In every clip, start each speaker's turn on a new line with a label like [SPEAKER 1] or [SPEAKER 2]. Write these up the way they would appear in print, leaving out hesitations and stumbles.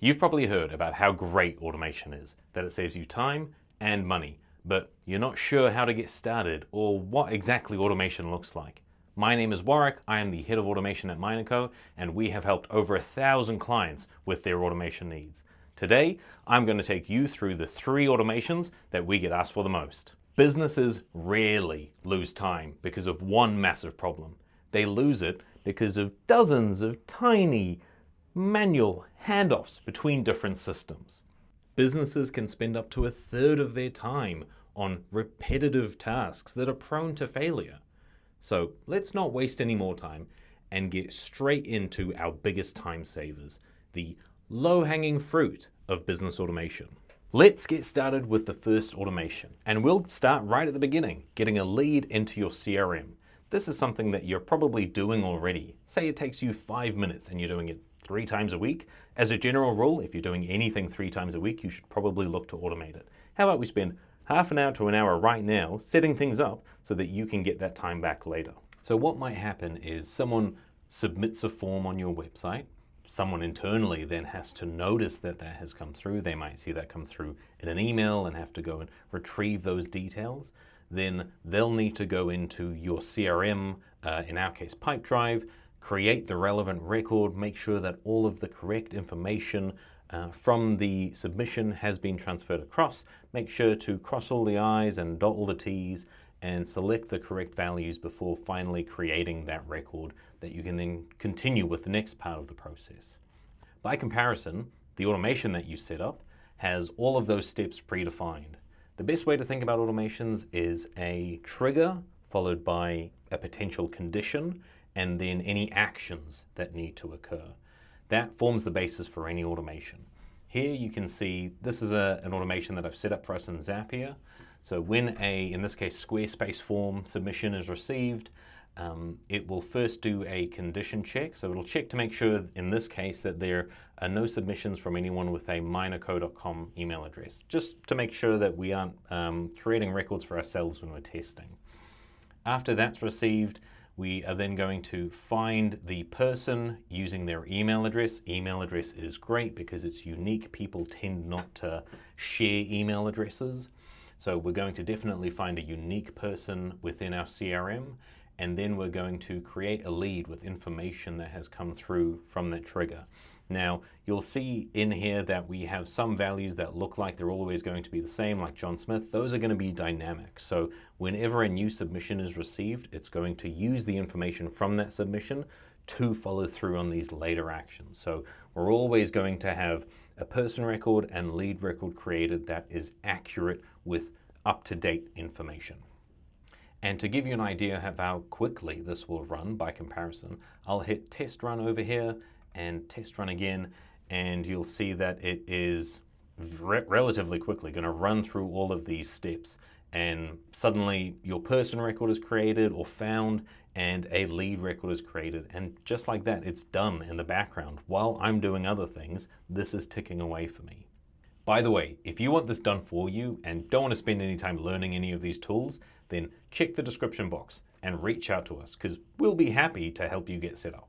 [SPEAKER 1] You've probably heard about how great automation is, that it saves you time and money, but you're not sure how to get started or what exactly automation looks like. My name is Warwick, I am the head of automation at MinorCo, and we have helped over 1,000 clients with their automation needs. Today, I'm going to take you through the 3 automations that we get asked for the most. Businesses rarely lose time because of one massive problem. They lose it because of dozens of tiny manual handoffs between different systems. Businesses can spend up to 1/3 of their time on repetitive tasks that are prone to failure. So let's not waste any more time and get straight into our biggest time savers, the low-hanging fruit of business automation. Let's get started with the first automation, and we'll start right at the beginning, getting a lead into your CRM. This is something that you're probably doing already. Say it takes you 5 minutes and you're doing it 3 times a week. As a general rule, if you're doing anything 3 times a week, you should probably look to automate it. How about we spend half an hour to an hour right now setting things up so that you can get that time back later. So what might happen is someone submits a form on your website. Someone internally then has to notice that that has come through. They might see that come through in an email and have to go and retrieve those details. Then they'll need to go into your CRM, in our case Pipedrive, create the relevant record, make sure that all of the correct information from the submission has been transferred across, make sure to cross all the I's and dot all the T's, and select the correct values before finally creating that record that you can then continue with the next part of the process. By comparison, the automation that you set up has all of those steps predefined. The best way to think about automations is a trigger followed by a potential condition and then any actions that need to occur. That forms the basis for any automation. Here you can see this is an automation that I've set up for us in Zapier. So when in this case, Squarespace form submission is received, it will first do a condition check. So it'll check to make sure, in this case, that there are no submissions from anyone with a minorco.com email address, just to make sure that we aren't creating records for ourselves when we're testing. After that's received, we are then going to find the person using their email address. Email address is great because it's unique. People tend not to share email addresses. So we're going to definitely find a unique person within our CRM, and then we're going to create a lead with information that has come through from that trigger. Now, you'll see in here that we have some values that look like they're always going to be the same, like John Smith. Those are going to be dynamic. So whenever a new submission is received, it's going to use the information from that submission to follow through on these later actions. So we're always going to have a person record and lead record created that is accurate with up-to-date information. And to give you an idea of how quickly this will run by comparison, I'll hit test run over here and test run again, and you'll see that it is relatively quickly going to run through all of these steps, and suddenly your person record is created or found and a lead record is created, and just like that, it's done in the background. While I'm doing other things, this is ticking away for me. By the way, if you want this done for you and don't want to spend any time learning any of these tools, then check the description box and reach out to us, because we'll be happy to help you get set up.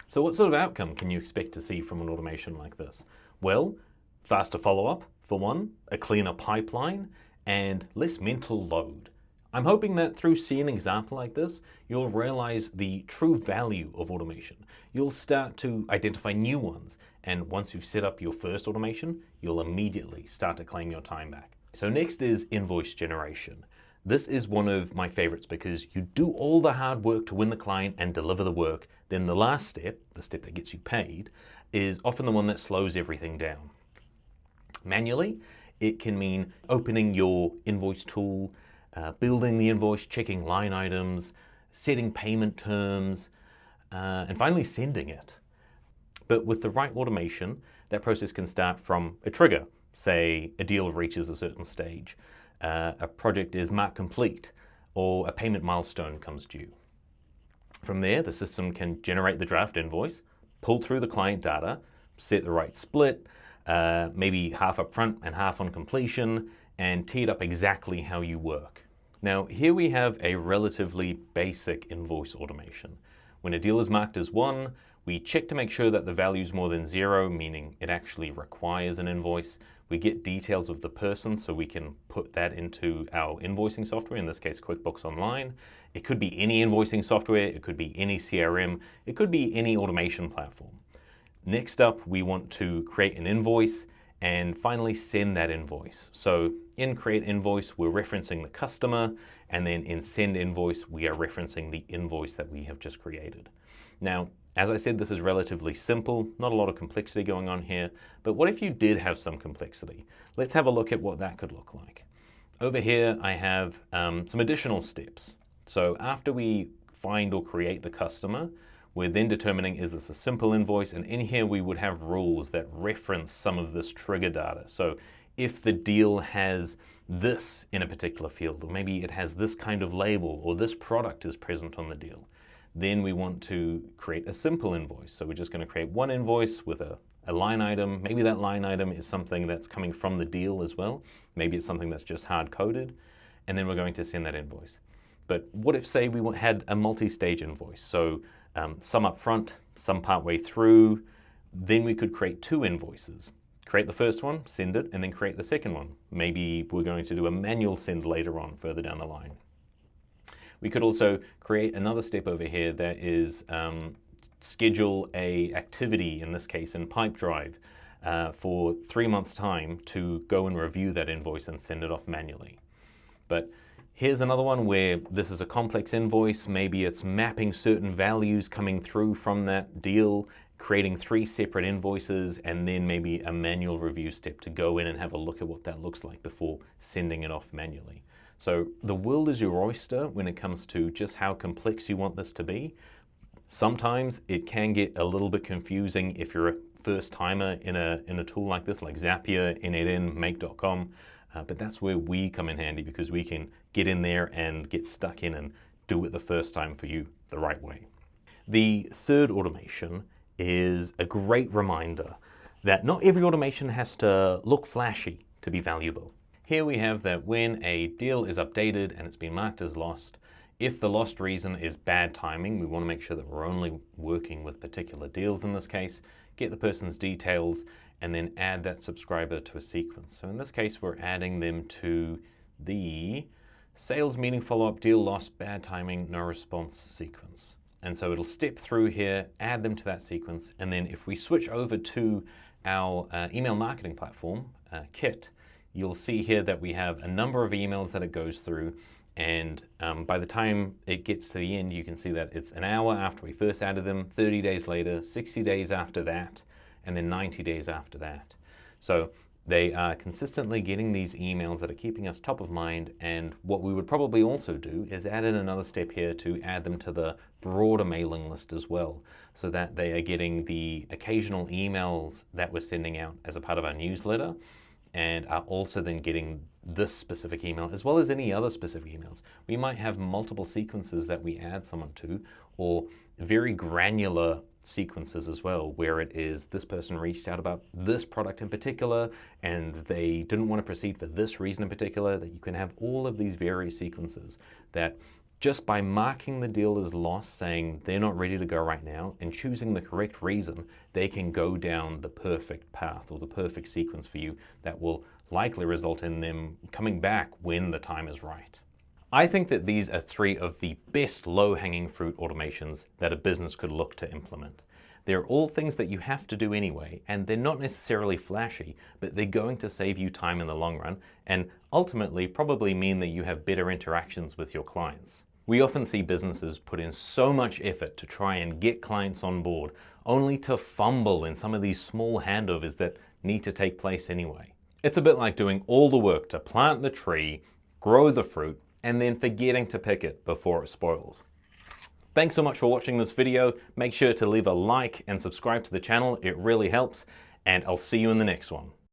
[SPEAKER 1] So what sort of outcome can you expect to see from an automation like this? Well, faster follow-up, for one, a cleaner pipeline, and less mental load. I'm hoping that through seeing an example like this, you'll realize the true value of automation. You'll start to identify new ones, and once you've set up your first automation, you'll immediately start to claim your time back. So next is invoice generation. This is one of my favorites because you do all the hard work to win the client and deliver the work. Then the last step, the step that gets you paid, is often the one that slows everything down. Manually, it can mean opening your invoice tool, building the invoice, checking line items, setting payment terms, and finally sending it. But with the right automation, that process can start from a trigger. Say a deal reaches a certain stage, a project is marked complete, or a payment milestone comes due. From there, the system can generate the draft invoice, pull through the client data, set the right split, maybe half up front and half on completion, and tee it up exactly how you work. Now, here we have a relatively basic invoice automation. When a deal is marked as won, We check to make sure that the value is more than 0, meaning it actually requires an invoice. We get details of the person so we can put that into our invoicing software, in this case QuickBooks Online. It could be any invoicing software, it could be any CRM, it could be any automation platform. Next up, we want to create an invoice and finally send that invoice. So in create invoice, we're referencing the customer, and then in send invoice, we are referencing the invoice that we have just created. Now, as I said, this is relatively simple, not a lot of complexity going on here, but what if you did have some complexity? Let's have a look at what that could look like. Over here, I have some additional steps. So after we find or create the customer, we're then determining, is this a simple invoice? And in here, we would have rules that reference some of this trigger data. So if the deal has this in a particular field, or maybe it has this kind of label, or this product is present on the deal, then we want to create a simple invoice. So we're just going to create one invoice with a line item. Maybe that line item is something that's coming from the deal as well. Maybe it's something that's just hard-coded. And then we're going to send that invoice. But what if, say, we had a multi-stage invoice? So some up front, some partway through. Then we could create 2 invoices. Create the first one, send it, and then create the second one. Maybe we're going to do a manual send later on, further down the line. We could also create another step over here that is schedule a activity, in this case in Pipedrive, for 3 months' time to go and review that invoice and send it off manually. But here's another one where this is a complex invoice. Maybe it's mapping certain values coming through from that deal, creating 3 separate invoices, and then maybe a manual review step to go in and have a look at what that looks like before sending it off manually. So the world is your oyster when it comes to just how complex you want this to be. Sometimes it can get a little bit confusing if you're a first timer in a tool like this, like Zapier, NetN, Make.com. But that's where we come in handy, because we can get in there and get stuck in and do it the first time for you the right way. The third automation is a great reminder that not every automation has to look flashy to be valuable. Here we have that when a deal is updated and it's been marked as lost, if the lost reason is bad timing, we want to make sure that we're only working with particular deals in this case, get the person's details, and then add that subscriber to a sequence. So in this case, we're adding them to the sales meeting follow-up, deal lost, bad timing, no response sequence. And so it'll step through here, add them to that sequence, and then if we switch over to our email marketing platform, Kit, you'll see here that we have a number of emails that it goes through, and by the time it gets to the end, you can see that it's an hour after we first added them, 30 days later, 60 days after that, and then 90 days after that. So they are consistently getting these emails that are keeping us top of mind, and what we would probably also do is add in another step here to add them to the broader mailing list as well, so that they are getting the occasional emails that we're sending out as a part of our newsletter, and are also then getting this specific email as well as any other specific emails. We might have multiple sequences that we add someone to, or very granular sequences as well, where it is this person reached out about this product in particular and they didn't want to proceed for this reason in particular, that you can have all of these various sequences that just by marking the deal as lost, saying they're not ready to go right now, and choosing the correct reason, they can go down the perfect path or the perfect sequence for you that will likely result in them coming back when the time is right. I think that these are 3 of the best low-hanging fruit automations that a business could look to implement. They're all things that you have to do anyway, and they're not necessarily flashy, but they're going to save you time in the long run, and ultimately probably mean that you have better interactions with your clients. We often see businesses put in so much effort to try and get clients on board, only to fumble in some of these small handovers that need to take place anyway. It's a bit like doing all the work to plant the tree, grow the fruit, and then forgetting to pick it before it spoils. Thanks so much for watching this video. Make sure to leave a like and subscribe to the channel. It really helps, and I'll see you in the next one.